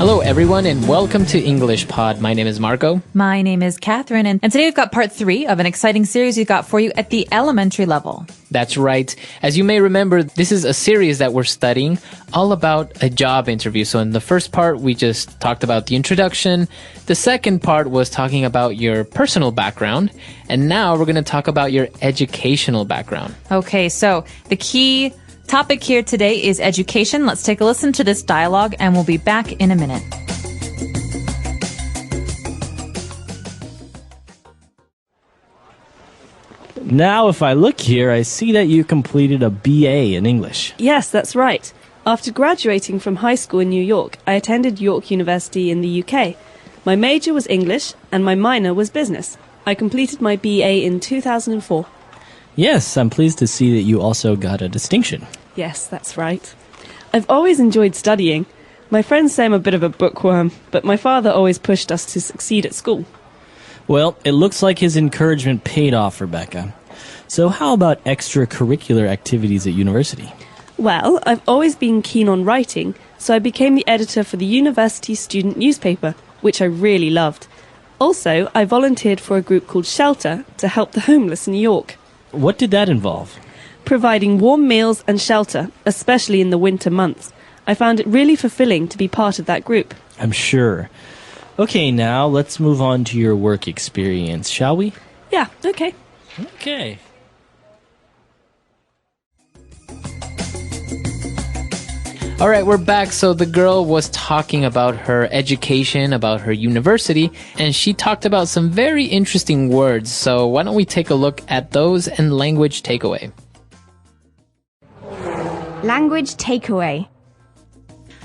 Hello, everyone, and welcome to English Pod. My name is Marco. My name is Catherine, and today we've got part 3 of an exciting series we've got for you at the elementary level. That's right. As you may remember, this is a series that we're studying all about a job interview. So in the first part, we just talked about the introduction. The second part was talking about your personal background. And now we're going to talk about your educational background. Okay, so the key topic here today is education. Let's take a listen to this dialogue, and we'll be back in a minute. Now, if I look here, I see that you completed a BA in English. Yes, that's right. After graduating from high school in New York, I attended York University in the UK. My major was English, and my minor was business. I completed my BA in 2004. Yes, I'm pleased to see that you also got a distinction. Yes, that's right. I've always enjoyed studying. My friends say I'm a bit of a bookworm, but my father always pushed us to succeed at school. Well, it looks like his encouragement paid off, Rebecca. So how about extracurricular activities at university? Well, I've always been keen on writing, so I became the editor for the university student newspaper, which I really loved. Also, I volunteered for a group called Shelter to help the homeless in New York. What did that involve? Providing warm meals and shelter, especially in the winter months. I found it really fulfilling to be part of that group. I'm sure. Okay, now let's move on to your work experience, shall we? Yeah, okay. Okay. All right, we're back. So the girl was talking about her education, about her university, and she talked about some very interesting words. So why don't we take a look at those and language takeaway? Language takeaway.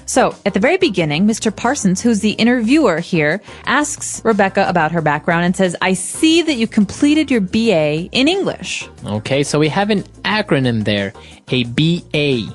So, at the very beginning, Mr. Parsons, who's the interviewer here, asks Rebecca about her background and says, I see that you completed your BA in English. Okay, so we have an acronym there, a BA.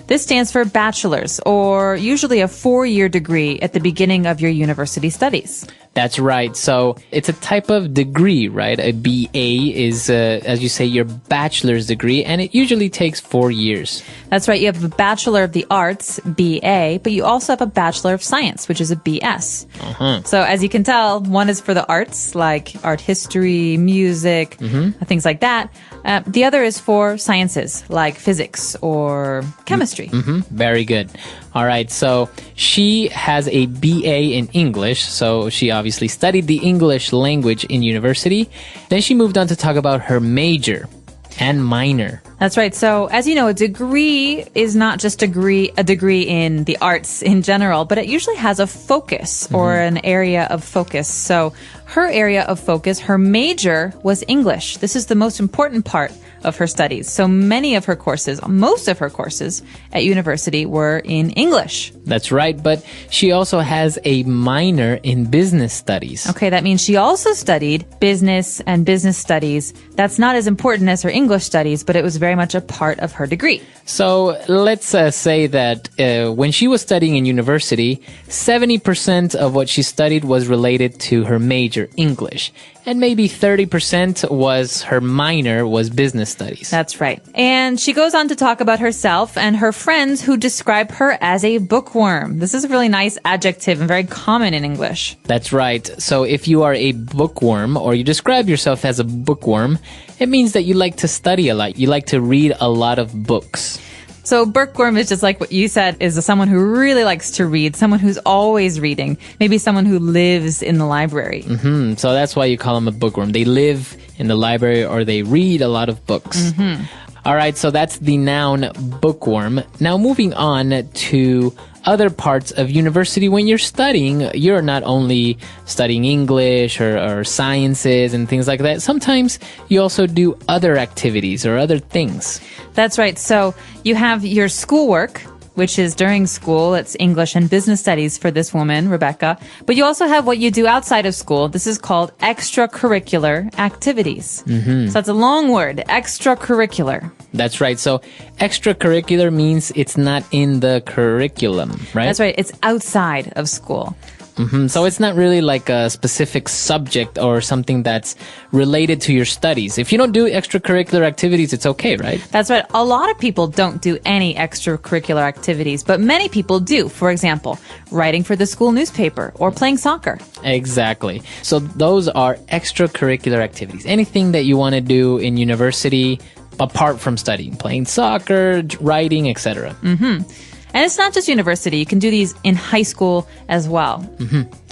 This stands for bachelor's, or usually a 4-year degree at the beginning of your university studies. That's right. So it's a type of degree, right? A BA is, as you say, your bachelor's degree, and it usually takes 4 years. That's right. You have a Bachelor of the Arts, BA, but you also have a Bachelor of Science, which is a BS. So as you can tell, one is for the arts, like art history, music, things like that. The other is for sciences, like physics or chemistry. Very good. All right, so she has a BA in English, so she obviously studied the English language in university. Then she moved on to talk about her major and minor. That's right. So, as you know, a degree is not just a degree in the arts in general, but it usually has a focus or an area of focus. So, her area of focus, her major was English. This is the most important part of her studies. So many of her courses, most of her courses at university were in English. That's right, but she also has a minor in business studies. Okay, that means she also studied business and business studies. That's not as important as her English studies, but it was very much a part of her degree. So let's say that when she was studying in university, 70% of what she studied was related to her major, English. And maybe 30% was her minor, was business studies. That's right. And she goes on to talk about herself and her friends who describe her as a bookworm. This is a really nice adjective and very common in English. That's right. So if you are a bookworm or you describe yourself as a bookworm, it means that you like to study a lot. You like to read a lot of books. So bookworm is just like what you said, is someone who really likes to read, someone who's always reading, maybe someone who lives in the library. So that's why you call them a bookworm. They live in the library or they read a lot of books. All right, so that's the noun bookworm. Now moving on to other parts of university. When you're studying, you're not only studying English or sciences and things like that. Sometimes you also do other activities or other things. That's right. So you have your schoolwork, which is during school. It's English and business studies for this woman, Rebecca. But you also have what you do outside of school. This is called extracurricular activities. So that's a long word, extracurricular. That's right. So extracurricular means it's not in the curriculum, right? That's right. It's outside of school. So it's not really like a specific subject or something that's related to your studies. If you don't do extracurricular activities, it's okay, right? That's right. A lot of people don't do any extracurricular activities, but many people do. For example, writing for the school newspaper or playing soccer. Exactly. So those are extracurricular activities. Anything that you want to do in university apart from studying, playing soccer, writing, etc. And it's not just university. You can do these in high school as well.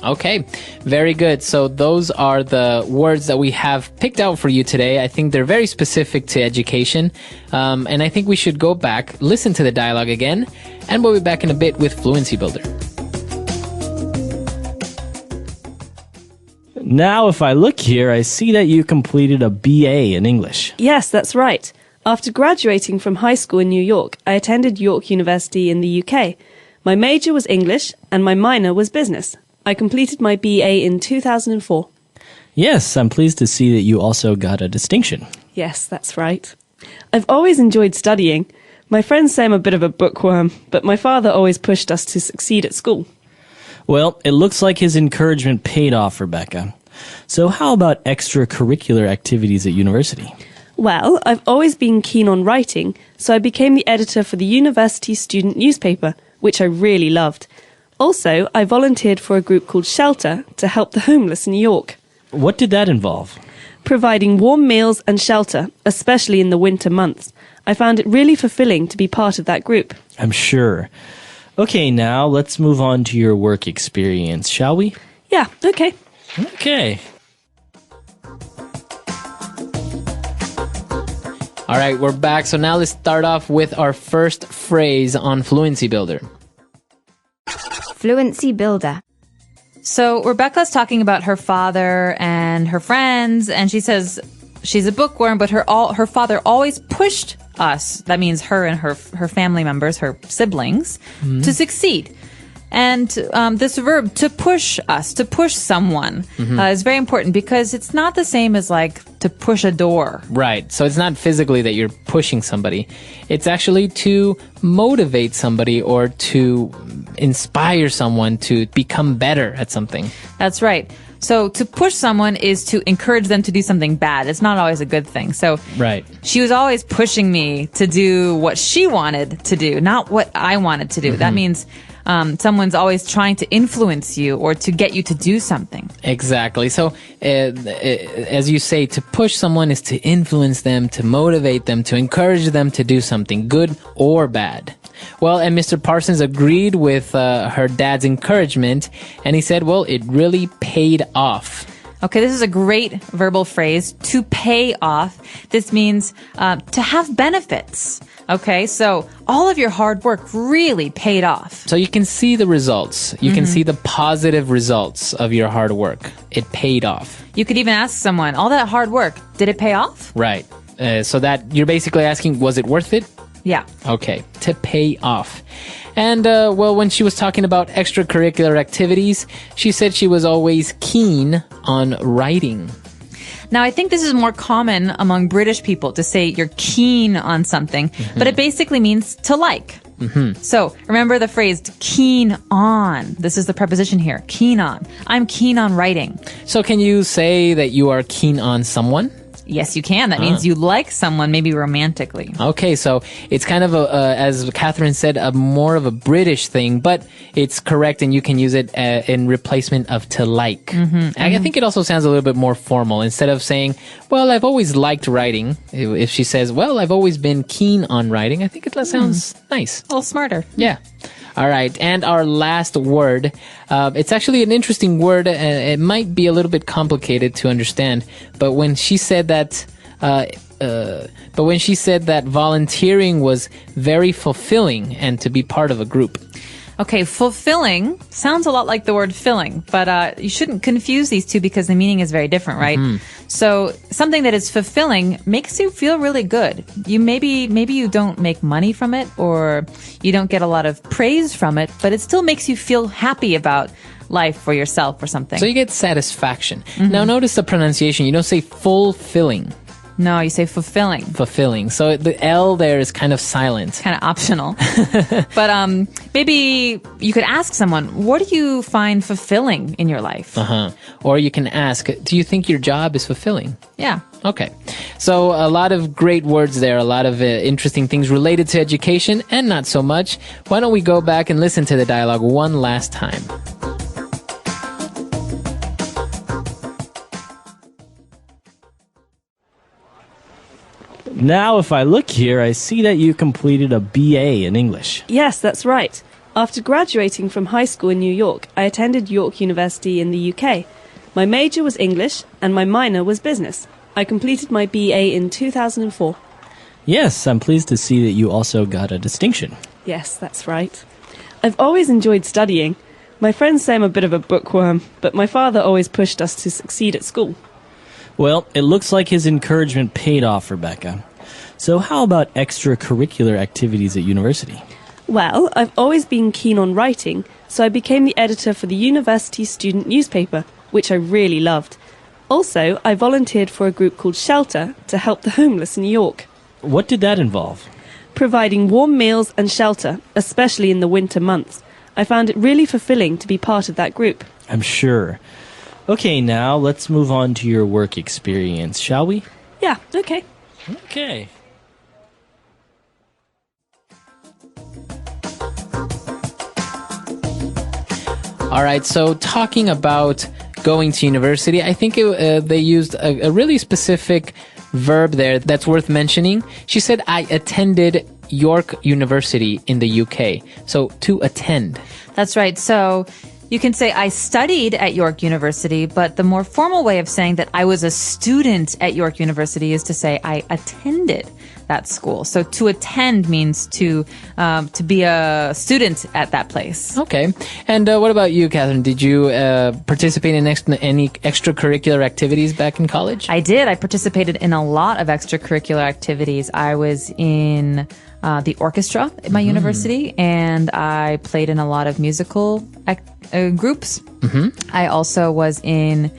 Okay, very good. So those are the words that we have picked out for you today. I think they're very specific to education. And I think we should go back, listen to the dialogue again, and we'll be back in a bit with Fluency Builder. Now, if I look here, I see that you completed a BA in English. Yes, that's right. After graduating from high school in New York, I attended York University in the UK. My major was English and my minor was business. I completed my BA in 2004. Yes, I'm pleased to see that you also got a distinction. Yes, that's right. I've always enjoyed studying. My friends say I'm a bit of a bookworm, but my father always pushed us to succeed at school. Well, it looks like his encouragement paid off, Rebecca. So how about extracurricular activities at university? Well, I've always been keen on writing, so I became the editor for the university student newspaper, which I really loved. Also, I volunteered for a group called Shelter to help the homeless in New York. What did that involve? Providing warm meals and shelter, especially in the winter months. I found it really fulfilling to be part of that group. I'm sure. Okay, now let's move on to your work experience, shall we? Yeah, okay. Okay. All right, we're back. So now let's start off with our first phrase on Fluency Builder. Fluency Builder. So Rebecca's talking about her father and her friends, and she says she's a bookworm, but her father always pushed us, that means her and her family members, her siblings, to succeed. And this verb, to push us, to push someone, is very important because it's not the same as like to push a door. Right. So it's not physically that you're pushing somebody. It's actually to motivate somebody or to inspire someone to become better at something. That's right. So to push someone is to encourage them to do something bad. It's not always a good thing. So Right. she was always pushing me to do what she wanted to do, not what I wanted to do. That means someone's always trying to influence you or to get you to do something. Exactly. So as you say, to push someone is to influence them, to motivate them, to encourage them to do something good or bad. Well, and Mr. Parsons agreed with her dad's encouragement, and he said, well, it really paid off. Okay, this is a great verbal phrase, to pay off. This means to have benefits. Okay, so all of your hard work really paid off. So you can see the results. You can see the positive results of your hard work. It paid off. You could even ask someone, all that hard work, did it pay off? Right. So that you're basically asking, was it worth it? Yeah. Okay, to pay off. And, well, when she was talking about extracurricular activities, she said she was always keen on writing. Now, I think this is more common among British people to say you're keen on something, but it basically means to like. So remember the phrase keen on. This is the preposition here, keen on. I'm keen on writing. So can you say that you are keen on someone? Yes, you can. That means you like someone, maybe romantically. Okay, so it's kind of, as Catherine said, a more of a British thing, but it's correct and you can use it in replacement of to like. I think it also sounds a little bit more formal. Instead of saying, well, I've always liked writing, if she says, well, I've always been keen on writing, I think it sounds nice. A little smarter. Yeah. All right. And our last word, it's actually an interesting word. It might be a little bit complicated to understand, but when she said that, volunteering was very fulfilling and to be part of a group. Okay, fulfilling sounds a lot like the word filling, but you shouldn't confuse these two because the meaning is very different, right? So something that is fulfilling makes you feel really good. You maybe you don't make money from it or you don't get a lot of praise from it, but it still makes you feel happy about life for yourself or something. So you get satisfaction. Now notice the pronunciation. You don't say fulfilling. No, you say fulfilling. Fulfilling. So the L there is kind of silent. Kind of optional. But maybe you could ask someone, what do you find fulfilling in your life? Or you can ask, do you think your job is fulfilling? Yeah. Okay. So a lot of great words there, a lot of interesting things related to education and not so much. Why don't we go back and listen to the dialogue one last time? Now, if I look here, I see that you completed a BA in English. Yes, that's right. After graduating from high school in New York, I attended York University in the UK. My major was English and my minor was business. I completed my BA in 2004. Yes, I'm pleased to see that you also got a distinction. Yes, that's right. I've always enjoyed studying. My friends say I'm a bit of a bookworm, but my father always pushed us to succeed at school. Well, it looks like his encouragement paid off, Rebecca. So how about extracurricular activities at university? Well, I've always been keen on writing, so I became the editor for the university student newspaper, which I really loved. Also, I volunteered for a group called Shelter to help the homeless in New York. What did that involve? Providing warm meals and shelter, especially in the winter months. I found it really fulfilling to be part of that group. I'm sure. Okay, now let's move on to your work experience, shall we? Yeah, okay. Okay. All right, so talking about going to university, I think they used a really specific verb there that's worth mentioning. She said, I attended York University in the UK. So to attend. That's right. So you can say I studied at York University, but the more formal way of saying that I was a student at York University is to say I attended that school. So to attend means to be a student at that place. Okay. And what about you, Catherine? Did you participate in any extracurricular activities back in college? I did. I participated in a lot of extracurricular activities. I was in the orchestra at my university, and I played in a lot of musical groups. I also was in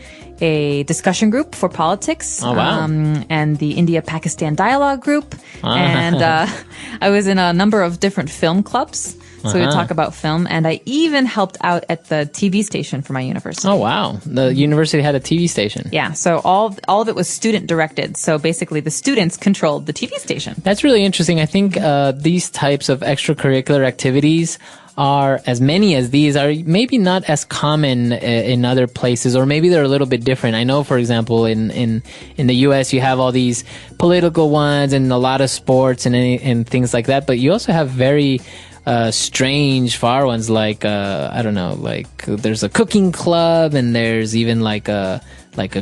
a discussion group for politics. Oh, wow. And the India-Pakistan dialogue group. And I was in a number of different film clubs. So we would talk about film. And I even helped out at the TV station for my university. Oh, wow. The university had a TV station. Yeah. So all of it was student directed. So basically the students controlled the TV station. That's really interesting. I think these types of extracurricular activities are, as many as these, are maybe not as common in other places, or maybe they're a little bit different. I know, for example, in the U.S. you have all these political ones and a lot of sports and things like that, but you also have very strange, far ones like I don't know, like there's a cooking club, and there's even like a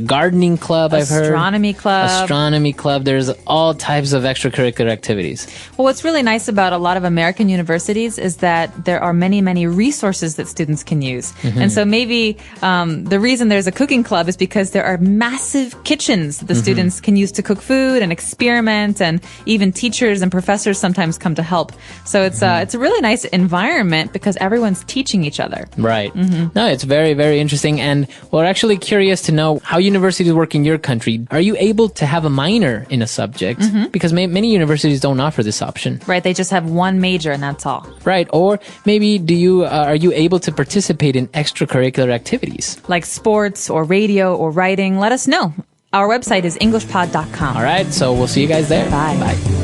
gardening club. I've heard astronomy club. There's all types of extracurricular activities. Well, what's really nice about a lot of American universities is that there are many, many resources that students can use. And so maybe the reason there's a cooking club is because there are massive kitchens that the students can use to cook food and experiment, and even teachers and professors sometimes come to help. So it's a really nice environment because everyone's teaching each other. Right. No, it's very, very interesting. And we're actually curious to know how universities work in your country. Are you able to have a minor in a subject? Because many universities don't offer this option. Right. They just have one major and that's all. Right. Or maybe are you able to participate in extracurricular activities? Like sports or radio or writing? Let us know. Our website is englishpod.com. All right. So we'll see you guys there. Bye. Bye.